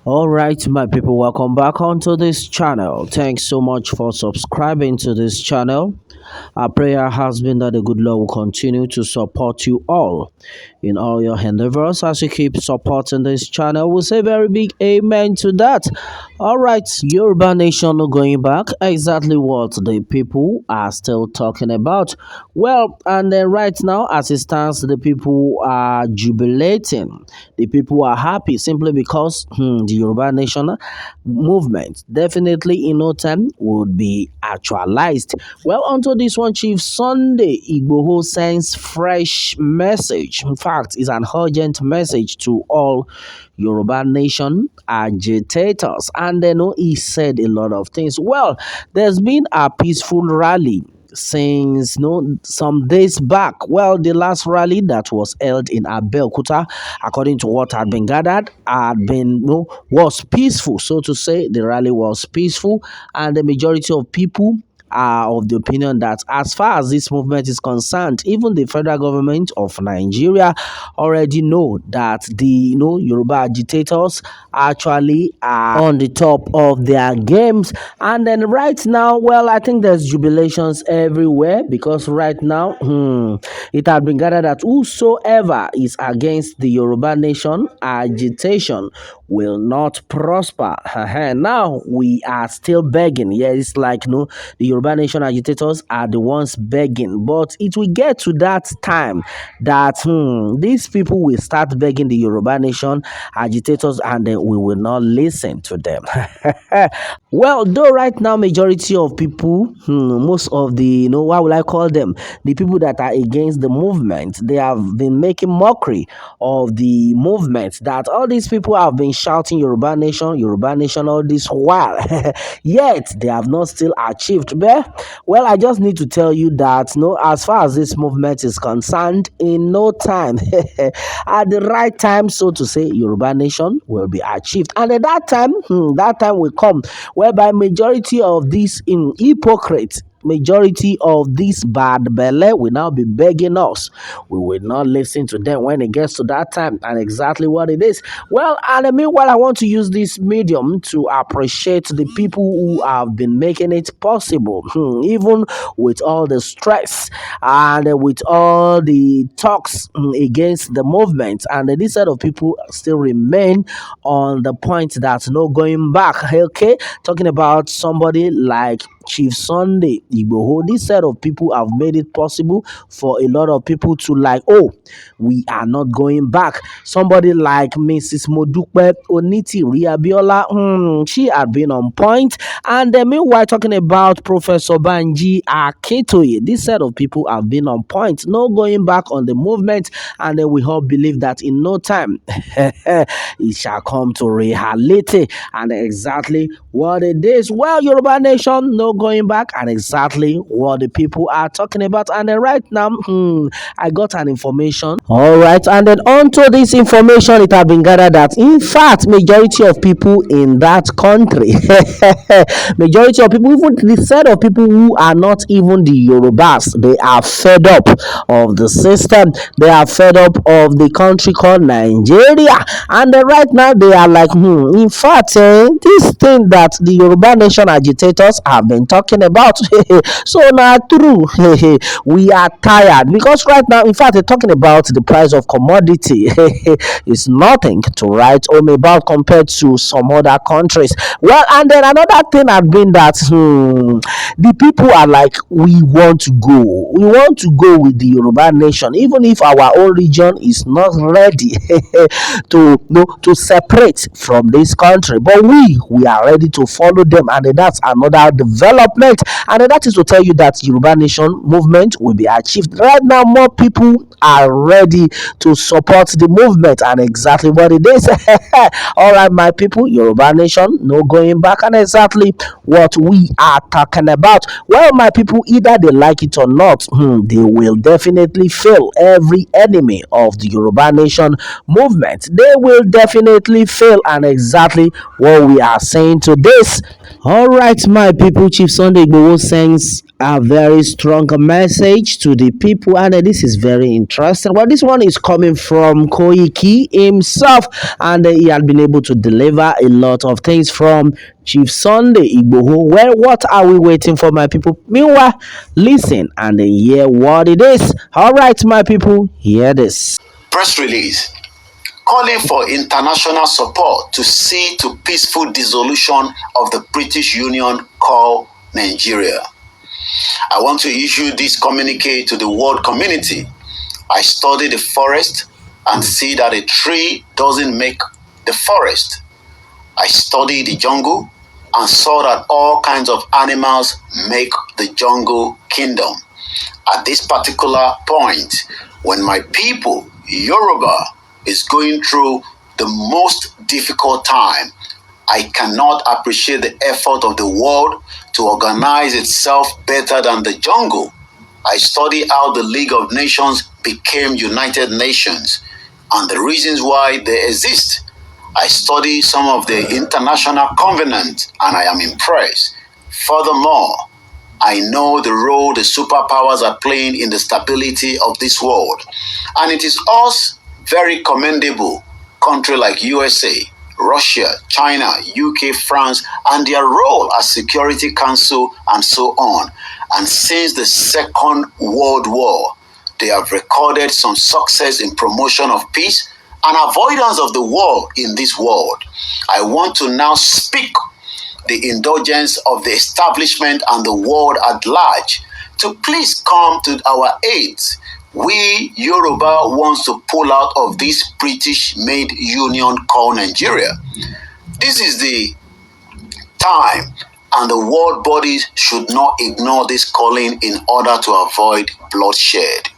All right, my people, welcome back onto this channel. Thanks so much for subscribing to this channel. Our prayer has been that the good Lord will continue to support you all in all your endeavors as you keep supporting this channel. We'll say very big amen to that. All right, Yoruba Nation going back. Exactly what the people are still talking about. Well, and then right now, as it stands, the people are jubilating. The people are happy simply because the Yoruba Nation movement definitely in no time would be actualized. Well, onto this one, Chief Sunday Igboho sends fresh message. In fact, it's an urgent message to all Yoruba Nation agitators. And then he said a lot of things. Well, there's been a peaceful rally since some days back. Well, the last rally that was held in Abeokuta, according to what had been gathered, had been was peaceful. So to say, the rally was peaceful, and the majority of people are of the opinion that as far as this movement is concerned, even the federal government of Nigeria already know that the Yoruba agitators actually are on the top of their games. And then right now, well, I think there's jubilations everywhere because right now it has been gathered that whosoever is against the Yoruba nation agitation will not prosper. Now we are still begging. Yeah, it's like the Yoruba nation agitators are the ones begging, but it will get to that time that these people will start begging the Yoruba nation agitators, and then we will not listen to them. Well, though right now majority of people, most of the what will I call them, the people that are against the movement, they have been making mockery of the movement, that all these people have been shouting Yoruba nation all this while. Yet they have not still achieved. Well, I just need to tell you that as far as this movement is concerned, in no time, at the right time, so to say, Yoruba nation will be achieved. And at that time will come whereby majority of these hypocrites, majority of this bad belly will now be begging us. We will not listen to them when it gets to that time, and exactly what it is. Well, and meanwhile, I want to use this medium to appreciate the people who have been making it possible, even with all the stress and with all the talks against the movement. And this set of people still remain on the point that's no going back. Okay, talking about somebody like Chief Sunday Igboho, this set of people have made it possible for a lot of people to we are not going back. Somebody like Mrs. Modupe Oniti Riabiola, she had been on point. And then meanwhile, talking about Professor Banji Aketoye, this set of people have been on point, no going back on the movement. And then we all believe that in no time, it shall come to reality, and exactly what it is. Well, Yoruba Nation, no going back, and exactly what the people are talking about. And then right now, I got an information. All right, and then onto this information, it has been gathered that in fact, majority of people in that country, majority of people, even the set of people who are not even the Yorubas, they are fed up of the system. They are fed up of the country called Nigeria, and then right now they are like, in fact, this thing that the Yoruba nation agitators have been talking about, so now true, we are tired, because right now, in fact, they're talking about the price of commodity. It's nothing to write home about compared to some other countries. Well, and then another thing has been that the people are like, we want to go with the Yoruba nation, even if our own region is not ready to separate from this country, but we are ready to follow them, and that's another development. And that is to tell you that Yoruba nation movement will be achieved. Right now, more people are ready to support the movement, and exactly what it is. All right, my people, Yoruba nation, no going back, and exactly what we are talking about. Well, my people, either they like it or not, they will definitely fail. Every enemy of the Yoruba nation movement, they will definitely fail, and exactly what we are saying to this. All right, my people, Chief Sunday Igboho sends a very strong message to the people, and this is very interesting. Well, this one is coming from Koiki himself, and he had been able to deliver a lot of things from Chief Sunday Igboho. Well, what are we waiting for, my people? Meanwhile, listen and then hear what it is. All right, my people, hear this. Press release calling for international support to see to peaceful dissolution of the British Union called Nigeria. I want to issue this communique to the world community. I study the forest and see that a tree doesn't make the forest. I study the jungle and saw that all kinds of animals make the jungle kingdom. At this particular point, when my people, Yoruba, is going through the most difficult time, I cannot appreciate the effort of the world to organize itself better than the jungle. I study how the League of Nations became United Nations and the reasons why they exist. I study some of the international covenants and I am impressed. Furthermore, I know the role the superpowers are playing in the stability of this world. And it is us very commendable country like USA, Russia, China, UK, France, and their role as Security Council and so on. And since the Second World War, they have recorded some success in promotion of peace and avoidance of the war in this world. I want to now speak the indulgence of the establishment and the world at large to please come to our aid. We Yoruba wants to pull out of this British-made union called Nigeria. This is the time, and the world bodies should not ignore this calling in order to avoid bloodshed.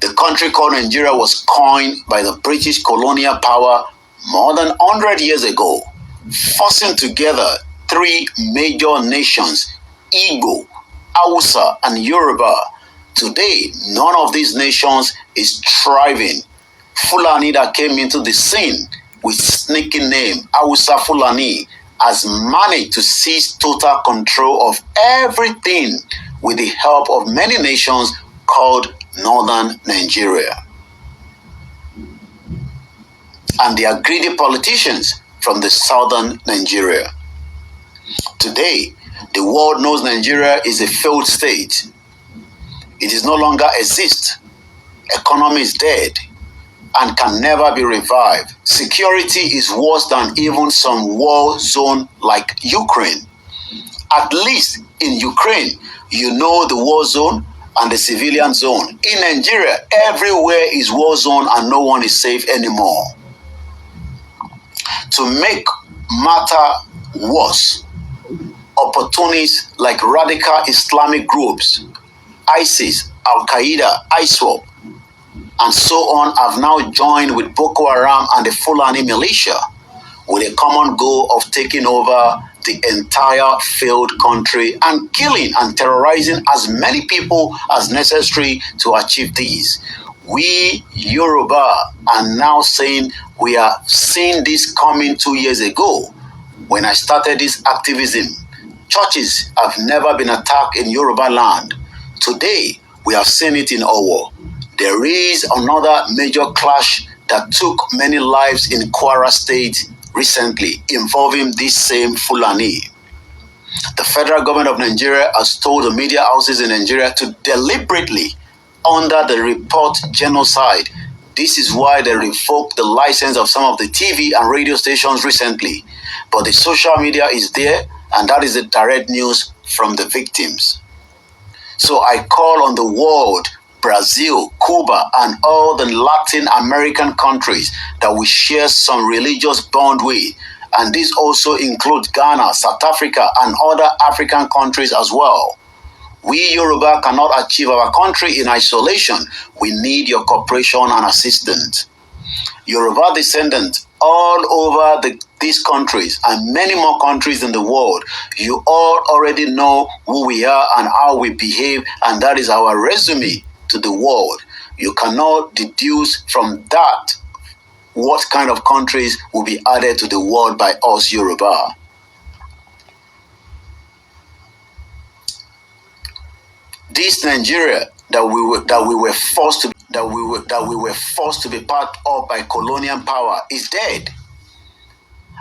The country called Nigeria was coined by the British colonial power more than 100 years ago, forcing together three major nations, Igbo, Hausa, and Yoruba. Today, none of these nations is thriving. Fulani that came into the scene with sneaky name Hausa Fulani has managed to seize total control of everything with the help of many nations called Northern Nigeria. And they are greedy politicians from the Southern Nigeria. Today, the world knows Nigeria is a failed state. It is no longer exist. Economy is dead and can never be revived. Security is worse than even some war zone like Ukraine. At least in Ukraine, you know the war zone and the civilian zone. In Nigeria, everywhere is war zone and no one is safe anymore. To make matter worse, opportunists like radical Islamic groups, ISIS, Al-Qaeda, ISWAP, and so on have now joined with Boko Haram and the Fulani militia with a common goal of taking over the entire failed country and killing and terrorizing as many people as necessary to achieve these. We Yoruba are now saying we are seeing this coming 2 years ago when I started this activism. Churches have never been attacked in Yoruba land. Today, we have seen it in Owo. There is another major clash that took many lives in Kwara State recently involving this same Fulani. The federal government of Nigeria has told the media houses in Nigeria to deliberately, under the report genocide. This is why they revoked the license of some of the TV and radio stations recently. But the social media is there, and that is the direct news from the victims. So I call on the world, Brazil, Cuba, and all the Latin American countries that we share some religious bond with. And this also includes Ghana, South Africa, and other African countries as well. We Yoruba cannot achieve our country in isolation. We need your cooperation and assistance. Yoruba descendants all over these countries and many more countries in the world, you all already know who we are and how we behave, and that is our resume to the world. You cannot deduce from that what kind of countries will be added to the world by us Yoruba. This Nigeria that we were forced to be part of by colonial power is dead,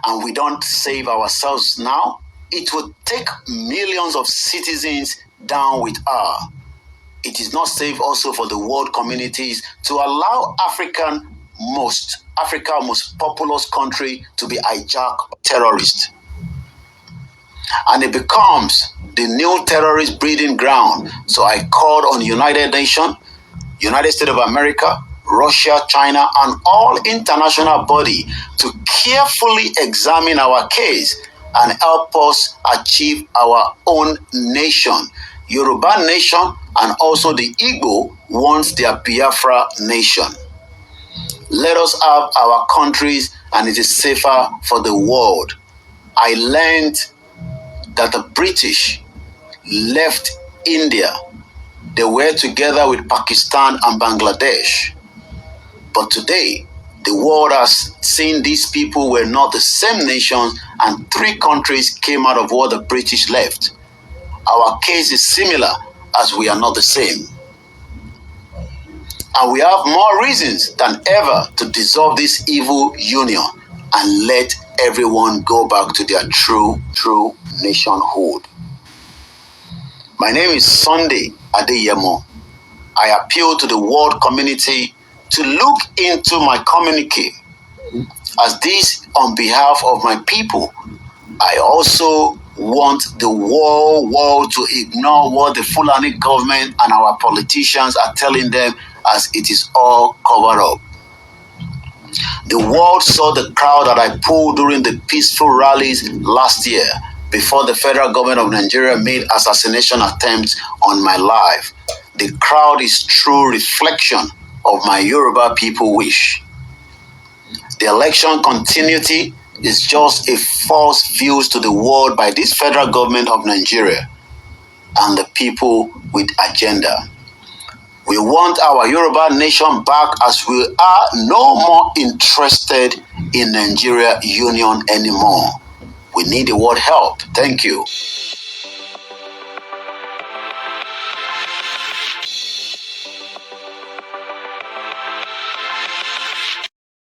and we don't save ourselves now, it will take millions of citizens down with her. It is not safe also for the world communities to allow Africa's most populous country to be hijacked by terrorists. And it becomes the new terrorist breeding ground. So I called on United Nations, United States of America, Russia, China, and all international body to carefully examine our case and help us achieve our own nation. Yoruba nation and also the Igbo wants their Biafra nation. Let us have our countries and it is safer for the world. I learned that the British left India. They were together with Pakistan and Bangladesh. But today, the world has seen these people were not the same nations, and 3 countries came out of what the British left. Our case is similar, as we are not the same. And we have more reasons than ever to dissolve this evil union and let everyone go back to their true nationhood. My name is Sunday Adeyemo. I appeal to the world community to look into my communique. As this on behalf of my people, I also want the whole world to ignore what the Fulani government and our politicians are telling them, as it is all covered up. The world saw the crowd that I pulled during the peaceful rallies last year before the federal government of Nigeria made assassination attempts on my life. The crowd is true reflection of my Yoruba people wish. The election continuity is just a false view to the world by this federal government of Nigeria and the people with agenda. We want our Yoruba nation back, as we are no more interested in Nigeria Union anymore. We need the word help. Thank you.